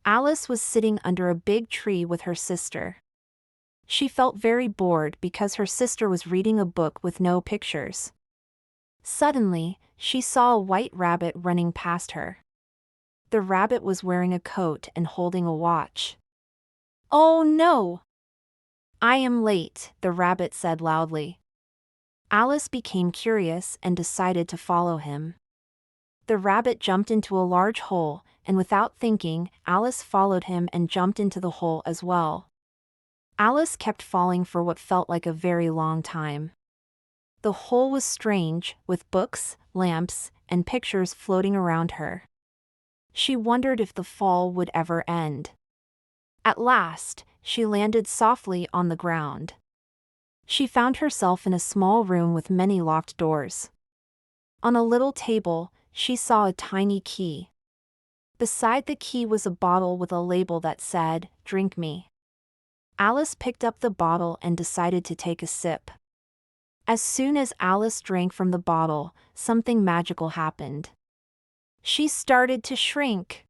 Alice was sitting under a big tree with her sister. She felt very bored because her sister was reading a book with no pictures. Suddenly, she saw a white rabbit running past her. The rabbit was wearing a coat and holding a watch. "Oh no! I am late," the rabbit said loudly. Alice became curious and decided to follow him. The rabbit jumped into a large hole, and without thinking, Alice followed him and jumped into the hole as well. Alice kept falling for what felt like a very long time. The hole was strange, with books, lamps, and pictures floating around her. She wondered if the fall would ever end. At last, she landed softly on the ground. She found herself in a small room with many locked doors. On a little table, she saw a tiny key. Beside the key was a bottle with a label that said, "Drink me." Alice picked up the bottle and decided to take a sip. As soon as Alice drank from the bottle, something magical happened. She started to shrink.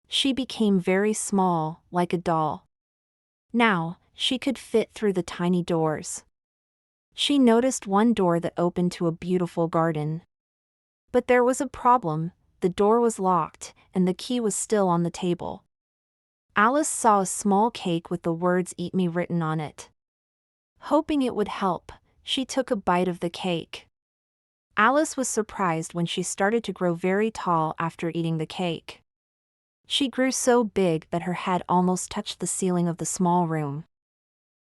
She became very small, like a doll. Now, she could fit through the tiny doors. She noticed one door that opened to a beautiful garden. But there was a problem: the door was locked, and the key was still on the table. Alice saw a small cake with the words "Eat Me" written on it. Hoping it would help, she took a bite of the cake. Alice was surprised when she started to grow very tall after eating the cake. She grew so big that her head almost touched the ceiling of the small room.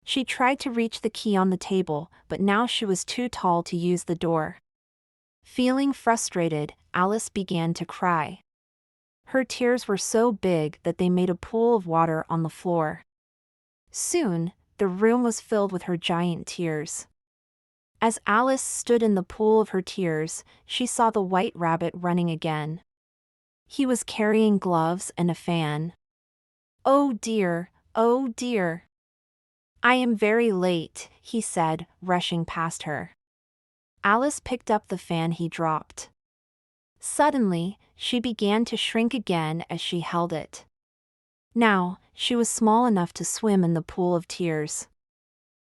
She tried to reach the key on the table, but now she was too tall to use the door. Feeling frustrated, Alice began to cry. Her tears were so big that they made a pool of water on the floor. Soon, the room was filled with her giant tears. As Alice stood in the pool of her tears, she saw the white rabbit running again. He was carrying gloves and a fan. "Oh dear, oh dear. I am very late," he said, rushing past her. Alice picked up the fan he dropped. Suddenly, she began to shrink again as she held it. Now, she was small enough to swim in the pool of tears.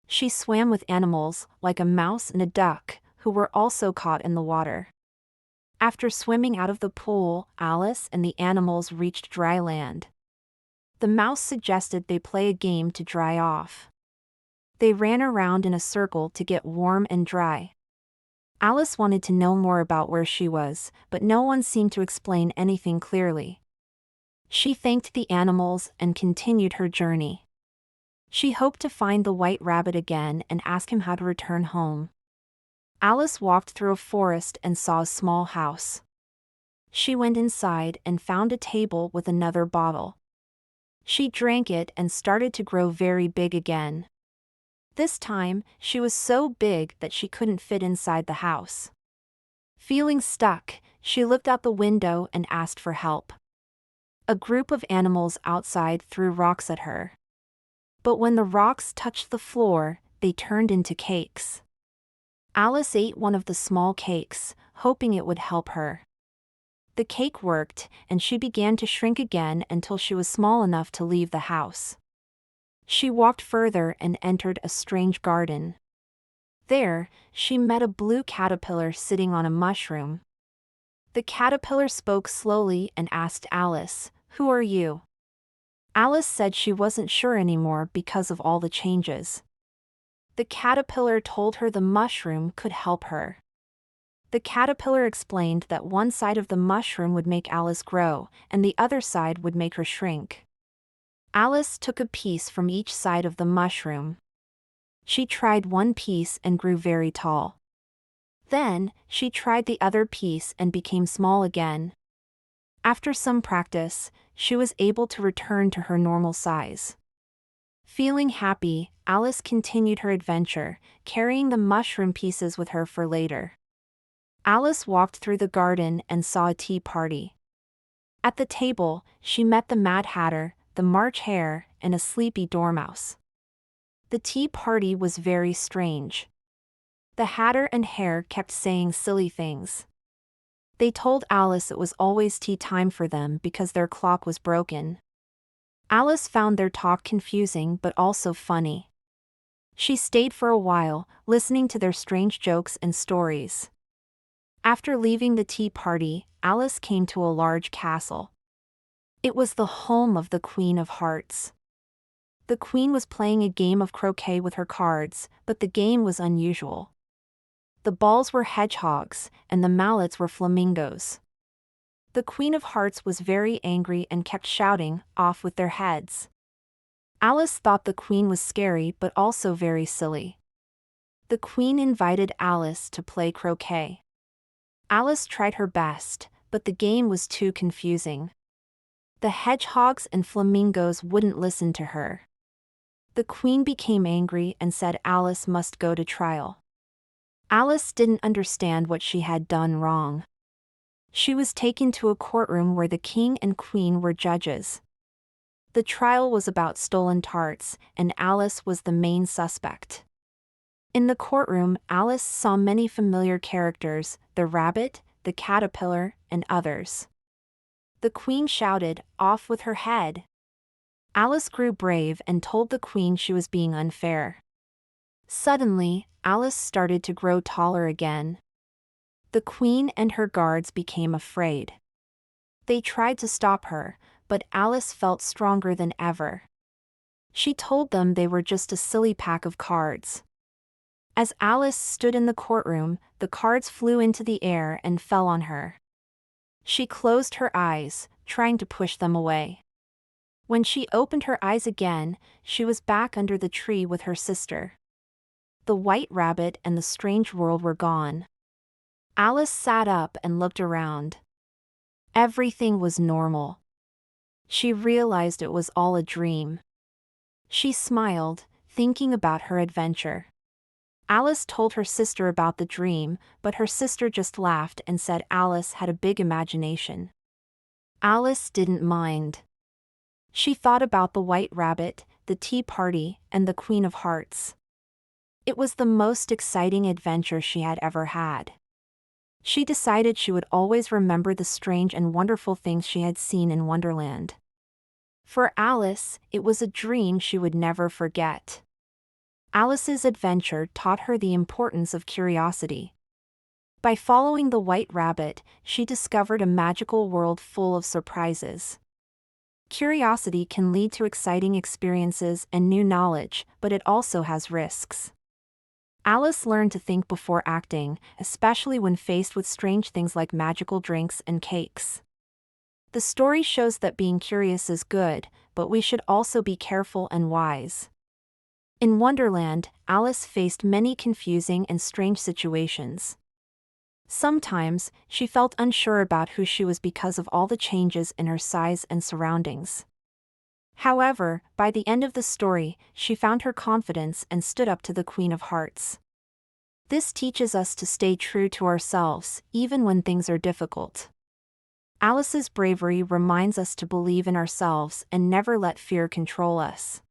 She swam with animals, like a mouse and a duck, who were also caught in the water. After swimming out of the pool, Alice and the animals reached dry land. The mouse suggested they play a game to dry off. They ran around in a circle to get warm and dry. Alice wanted to know more about where she was, but no one seemed to explain anything clearly. She thanked the animals and continued her journey. She hoped to find the white rabbit again and ask him how to return home. Alice walked through a forest and saw a small house. She went inside and found a table with another bottle. She drank it and started to grow very big again. This time, she was so big that she couldn't fit inside the house. Feeling stuck, she looked out the window and asked for help. A group of animals outside threw rocks at her. But when the rocks touched the floor, they turned into cakes. Alice ate one of the small cakes, hoping it would help her. The cake worked, and she began to shrink again until she was small enough to leave the house. She walked further and entered a strange garden. There, she met a blue caterpillar sitting on a mushroom. The caterpillar spoke slowly and asked Alice, "Who are you?" Alice said she wasn't sure anymore because of all the changes. The caterpillar told her the mushroom could help her. The caterpillar explained that one side of the mushroom would make Alice grow, and the other side would make her shrink. Alice took a piece from each side of the mushroom. She tried one piece and grew very tall. Then, she tried the other piece and became small again. After some practice, she was able to return to her normal size. Feeling happy, Alice continued her adventure, carrying the mushroom pieces with her for later. Alice walked through the garden and saw a tea party. At the table, she met the Mad Hatter, the March Hare, and a sleepy Dormouse. The tea party was very strange. The Hatter and Hare kept saying silly things. They told Alice it was always tea time for them because their clock was broken. Alice found their talk confusing but also funny. She stayed for a while, listening to their strange jokes and stories. After leaving the tea party, Alice came to a large castle. It was the home of the Queen of Hearts. The Queen was playing a game of croquet with her cards, but the game was unusual. The balls were hedgehogs, and the mallets were flamingos. The Queen of Hearts was very angry and kept shouting, "Off with their heads." Alice thought the Queen was scary but also very silly. The Queen invited Alice to play croquet. Alice tried her best, but the game was too confusing. The hedgehogs and flamingos wouldn't listen to her. The Queen became angry and said Alice must go to trial. Alice didn't understand what she had done wrong. She was taken to a courtroom where the King and Queen were judges. The trial was about stolen tarts, and Alice was the main suspect. In the courtroom, Alice saw many familiar characters: the rabbit, the caterpillar, and others. The Queen shouted, "Off with her head!" Alice grew brave and told the Queen she was being unfair. Suddenly, Alice started to grow taller again. The Queen and her guards became afraid. They tried to stop her, but Alice felt stronger than ever. She told them they were just a silly pack of cards. As Alice stood in the courtroom, the cards flew into the air and fell on her. She closed her eyes, trying to push them away. When she opened her eyes again, she was back under the tree with her sister. The white rabbit and the strange world were gone. Alice sat up and looked around. Everything was normal. She realized it was all a dream. She smiled, thinking about her adventure. Alice told her sister about the dream, but her sister just laughed and said Alice had a big imagination. Alice didn't mind. She thought about the white rabbit, the tea party, and the Queen of Hearts. It was the most exciting adventure she had ever had. She decided she would always remember the strange and wonderful things she had seen in Wonderland. For Alice, it was a dream she would never forget. Alice's adventure taught her the importance of curiosity. By following the white rabbit, she discovered a magical world full of surprises. Curiosity can lead to exciting experiences and new knowledge, but it also has risks. Alice learned to think before acting, especially when faced with strange things like magical drinks and cakes. The story shows that being curious is good, but we should also be careful and wise. In Wonderland, Alice faced many confusing and strange situations. Sometimes, she felt unsure about who she was because of all the changes in her size and surroundings. However, by the end of the story, she found her confidence and stood up to the Queen of Hearts. This teaches us to stay true to ourselves, even when things are difficult. Alice's bravery reminds us to believe in ourselves and never let fear control us.